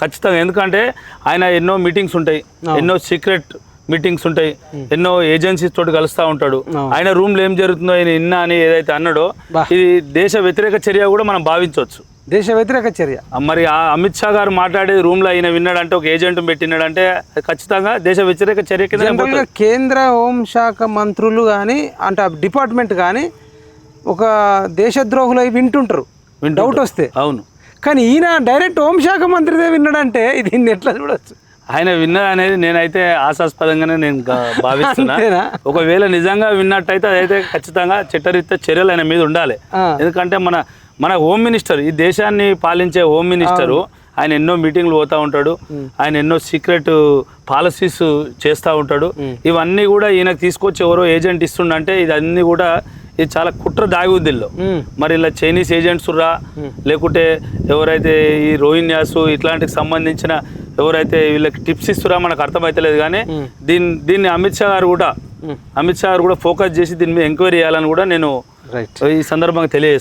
ఖచ్చితంగా. ఎందుకంటే ఆయన ఎన్నో మీటింగ్స్ ఉంటాయి, ఎన్నో సీక్రెట్ మీటింగ్స్ ఉంటాయి, ఎన్నో ఏజెన్సీస్ తోటి కలుస్తూ ఉంటాడు. ఆయన రూమ్లో ఏం జరుగుతుందో ఆయన ఇన్నా అని ఏదైతే అన్నాడో ఇది దేశ వ్యతిరేక చర్య కూడా మనం భావించవచ్చు. దేశ వ్యతిరేక చర్య. మరి ఆ అమిత్ షా గారు మాట్లాడేది రూమ్లో ఆయన విన్నాడంటే, ఒక ఏజెంట్ పెట్టినాడంటే ఖచ్చితంగా దేశ వ్యతిరేక చర్య కింద. కేంద్ర హోంశాఖ మంత్రులు కానీ అంటే డిపార్ట్మెంట్ కానీ ఒక దేశద్రోహులు అవి వింటుంటారు డౌట్ వస్తే. అవును, కానీ ఈయన డైరెక్ట్ హోంశాఖ మంత్రిదే విన్నాడంటే దీన్ని ఎట్లా చూడొచ్చు? ఆయన విన్నా అనేది నేనైతే ఆశాస్పదంగానే నేను భావిస్తున్నా. ఒకవేళ నిజంగా విన్నట్టయితే అదైతే ఖచ్చితంగా చట్టరీత్యా చర్యలు ఆయన మీద ఉండాలి. ఎందుకంటే మన హోమ్ మినిస్టర్, ఈ దేశాన్ని పాలించే హోమ్ మినిస్టరు, ఆయన ఎన్నో మీటింగ్లు పోతూ ఉంటాడు, ఆయన ఎన్నో సీక్రెట్ పాలసీస్ చేస్తూ ఉంటాడు. ఇవన్నీ కూడా ఈయనకు తీసుకొచ్చి ఎవరో ఏజెంట్ ఇస్తుండంటే ఇదన్నీ కూడా ఇది చాలా కుట్ర దాగి ఉంది దీనిలో. మరి ఇలా చైనీస్ ఏజెంట్స్ రా, లేకుంటే ఎవరైతే ఈ రోహింగ్యాస్ ఇట్లాంటికి సంబంధించిన ఎవరైతే వీళ్ళకి టిప్స్ ఇస్తురా మనకు అర్థమైతలేదు. కానీ దీన్ని అమిత్ షా గారు కూడా ఫోకస్ చేసి దీని మీద ఎంక్వైరీ చేయాలని కూడా నేను ఈ సందర్భంగా తెలియజేస్తాను.